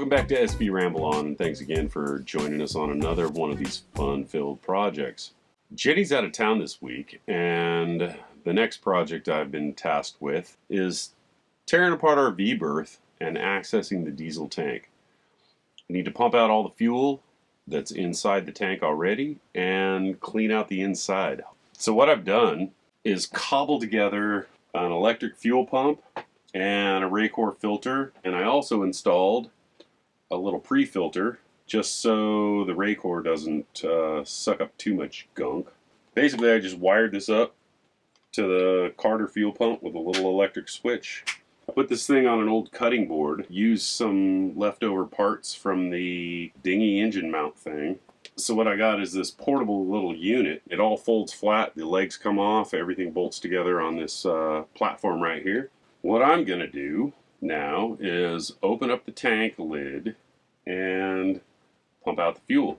Welcome back to SB Ramble On, and thanks again for joining us on another one of these fun-filled projects. Jenny's out of town this week, and the next project I've been tasked with is tearing apart our V-berth and accessing the diesel tank. I need to pump out all the fuel that's inside the tank already and clean out the inside. So what I've done is cobble together an electric fuel pump and a Raycor filter, and I also installed a little pre-filter just so the Raycor doesn't suck up too much gunk. Basically, I just wired this up to the Carter fuel pump with a little electric switch. I put this thing on an old cutting board, used some leftover parts from the dinghy engine mount thing. So what I got is this portable little unit. It all folds flat, the legs come off, everything bolts together on this platform right here. What I'm gonna do now is open up the tank lid and pump out the fuel.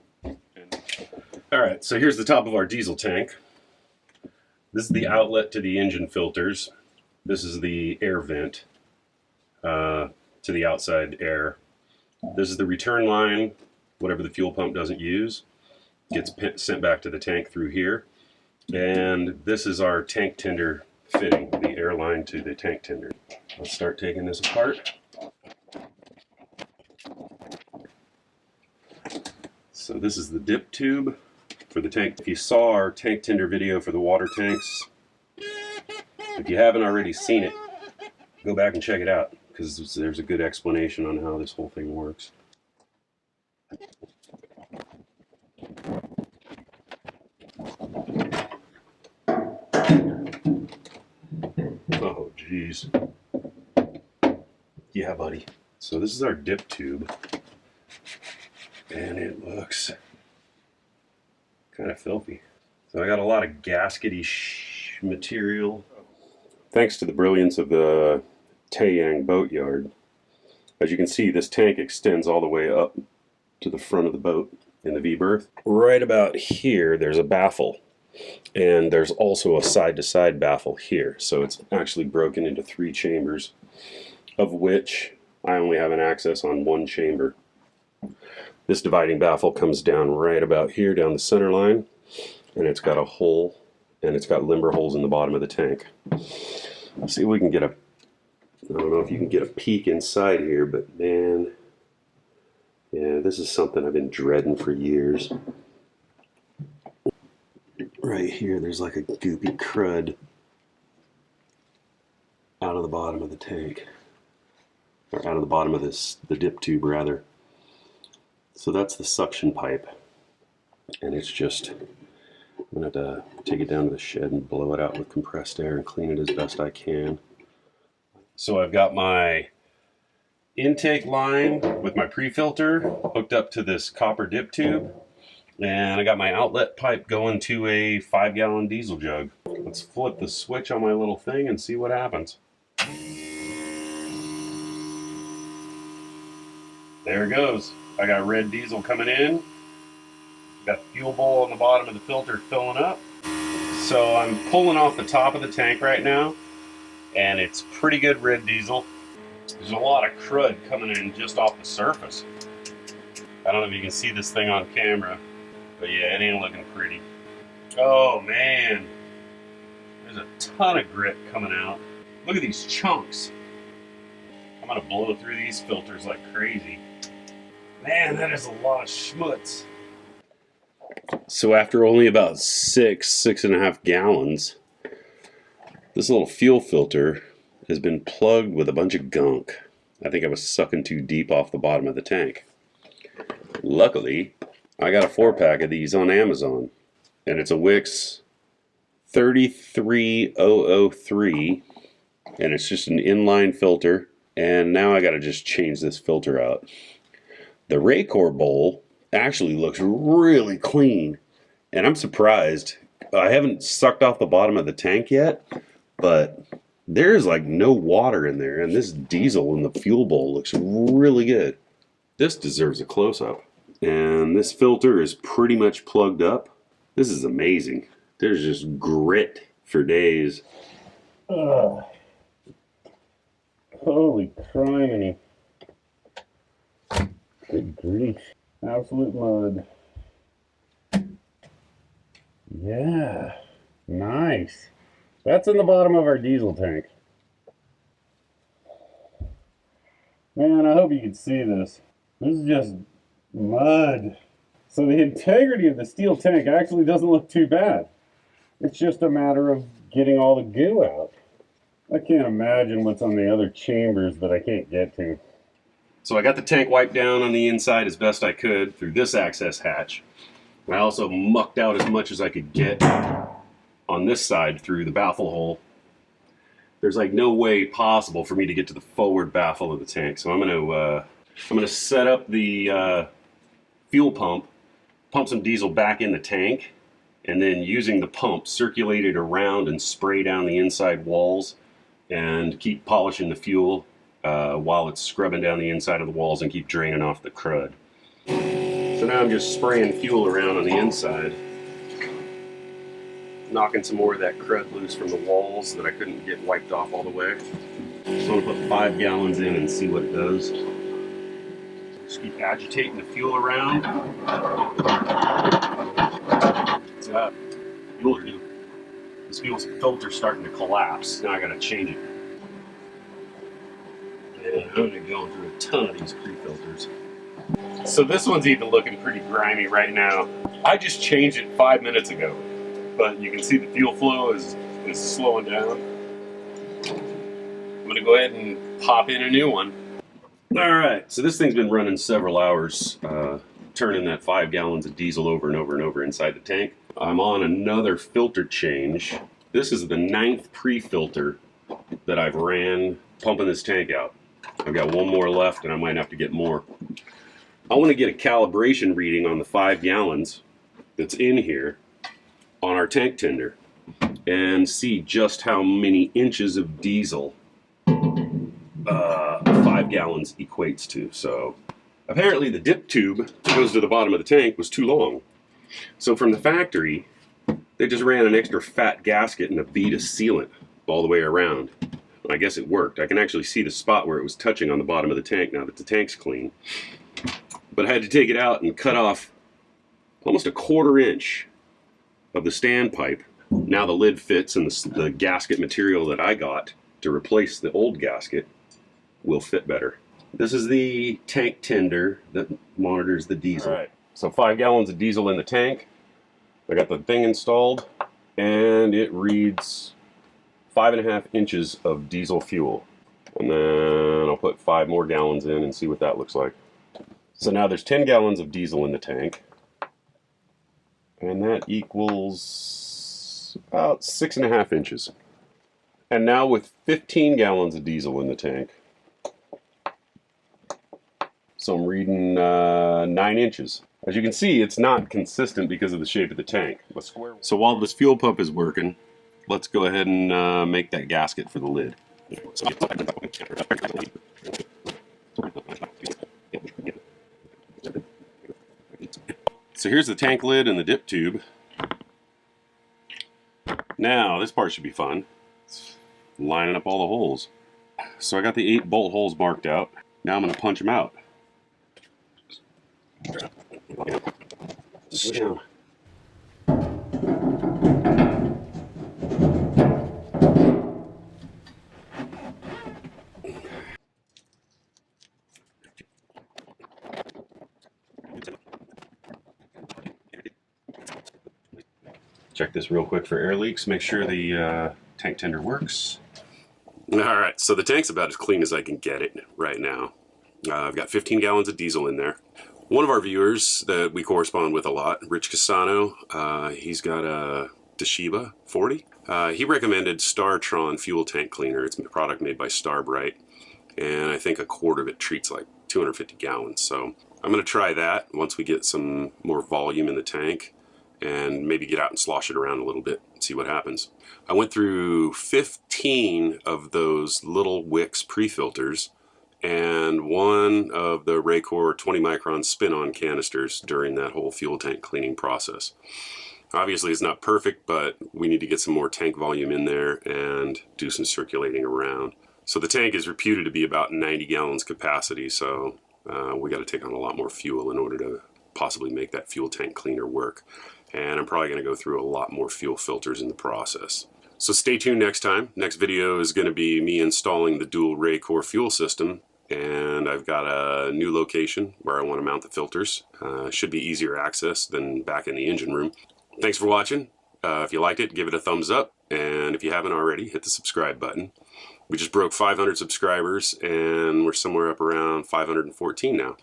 Alright, so here's the top of our diesel tank. This is the outlet to the engine filters. This is the air vent to the outside air. This is the return line. Whatever the fuel pump doesn't use gets sent back to the tank through here. And this is our tank tender fitting, the air line to the tank tender. Let's start taking this apart. So this is the dip tube for the tank. If you saw our tank tender video for the water tanks, if you haven't already seen it, go back and check it out, because there's a good explanation on how this whole thing works. Oh, geez. Yeah, buddy. So this is our dip tube, and it looks kind of filthy. So I got a lot of gaskety material. Thanks to the brilliance of the Taeyang boatyard, as you can see, this tank extends all the way up to the front of the boat in the V-berth. Right about here, there's a baffle. And there's also a side-to-side baffle here, so it's actually broken into 3 chambers, of which I only have an access on 1 chamber. This dividing baffle comes down right about here, down the center line, and it's got a hole, and it's got limber holes in the bottom of the tank. Let's see if we can get I don't know if you can get a peek inside here, but man, yeah, this is something I've been dreading for years. Right here, there's like a goopy crud out of the bottom of the tank, or out of the bottom of the dip tube rather. So that's the suction pipe, and it's just, I'm gonna have to take it down to the shed and blow it out with compressed air and clean it as best I can. So I've got my intake line with my pre-filter hooked up to this copper dip tube. And I got my outlet pipe going to a 5-gallon diesel jug. Let's flip the switch on my little thing and see what happens. There it goes. I got red diesel coming in. Got the fuel bowl on the bottom of the filter filling up. So I'm pulling off the top of the tank right now, and it's pretty good red diesel. There's a lot of crud coming in just off the surface. I don't know if you can see this thing on camera, but yeah, it ain't looking pretty. Oh man, there's a ton of grit coming out. Look at these chunks. I'm gonna blow through these filters like crazy. Man, that is a lot of schmutz. So after only about 6.5 gallons, this little fuel filter has been plugged with a bunch of gunk. I think I was sucking too deep off the bottom of the tank. Luckily, I got a 4-pack of these on Amazon, and it's a Wix 33003, and it's just an inline filter, and now I gotta just change this filter out. The Raycor bowl actually looks really clean, and I'm surprised. I haven't sucked off the bottom of the tank yet, but there's like no water in there, and this diesel in the fuel bowl looks really good. This deserves a close-up. And this filter is pretty much plugged up. This is amazing. There's just grit for days. Holy criminy. Good grief. Absolute mud. Yeah. Nice. That's in the bottom of our diesel tank. Man, I hope you can see this. This is just mud. So the integrity of the steel tank actually doesn't look too bad. It's just a matter of getting all the goo out. I can't imagine what's on the other chambers that I can't get to. So I got the tank wiped down on the inside as best I could through this access hatch. I also mucked out as much as I could get on this side through the baffle hole. There's like no way possible for me to get to the forward baffle of the tank, so I'm gonna set up the fuel pump some diesel back in the tank, and then using the pump circulate it around and spray down the inside walls and keep polishing the fuel while it's scrubbing down the inside of the walls and keep draining off the crud. So now I'm just spraying fuel around on the inside, knocking some more of that crud loose from the walls that I couldn't get wiped off all the way. Just want to put 5 gallons in and see what it does. Just keep agitating the fuel around. This fuel filter's starting to collapse. Now I gotta change it. And I'm gonna go through a ton of these pre-filters. So this one's even looking pretty grimy right now. I just changed it 5 minutes ago, but you can see the fuel flow is slowing down. I'm gonna go ahead and pop in a new one. All right, so this thing's been running several hours, turning that 5 gallons of diesel over and over and over inside the tank. I'm on another filter change. This is the 9th pre-filter that I've ran pumping this tank out. I've got one more left and I might have to get more. I want to get a calibration reading on the 5 gallons that's in here on our tank tender and see just how many inches of diesel 5 gallons equates to. So apparently the dip tube that goes to the bottom of the tank was too long. So from the factory, they just ran an extra fat gasket and a bead of sealant all the way around. I guess it worked. I can actually see the spot where it was touching on the bottom of the tank now that the tank's clean. But I had to take it out and cut off almost a 1/4 inch of the standpipe. Now the lid fits and the gasket material that I got to replace the old gasket will fit better. This is the tank tender that monitors the diesel. All right, so 5 gallons of diesel in the tank. I got the thing installed and it reads 5.5 inches of diesel fuel. And then I'll put 5 more gallons in and see what that looks like. So now there's 10 gallons of diesel in the tank. And that equals about 6.5 inches. And now with 15 gallons of diesel in the tank, so I'm reading 9 inches. As you can see, it's not consistent because of the shape of the tank. So while this fuel pump is working, let's go ahead and make that gasket for the lid. So here's the tank lid and the dip tube. Now this part should be fun. It's lining up all the holes. So I got the 8 bolt holes marked out. Now I'm going to punch them out. So, check this real quick for air leaks. Make sure the tank tender works. All right, so the tank's about as clean as I can get it right now. I've got 15 gallons of diesel in there. One of our viewers that we correspond with a lot, Rich Casano, he's got a Toshiba 40. He recommended Startron fuel tank cleaner. It's a product made by Starbright, and I think a quart of it treats like 250 gallons. So I'm going to try that once we get some more volume in the tank and maybe get out and slosh it around a little bit and see what happens. I went through 15 of those little Wix pre-filters and one of the Raycor 20 micron spin-on canisters during that whole fuel tank cleaning process. Obviously it's not perfect, but we need to get some more tank volume in there and do some circulating around. So the tank is reputed to be about 90 gallons capacity, so We got to take on a lot more fuel in order to possibly make that fuel tank cleaner work. And I'm probably going to go through a lot more fuel filters in the process. So stay tuned next time. Next video is going to be me installing the dual ray core fuel system. And I've got a new location where I want to mount the filters. Should be easier access than back in the engine room. Thanks for watching. If you liked it, give it a thumbs up. And if you haven't already, hit the subscribe button. We just broke 500 subscribers and we're somewhere up around 514 now.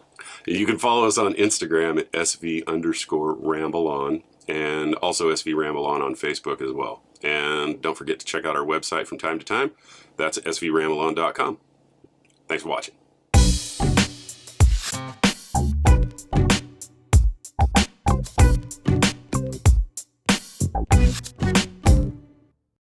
You can follow us on Instagram at SV_RambleOn and also SVRambleOn on Facebook as well. And don't forget to check out our website from time to time. That's SVRambleOn.com. Thanks for watching.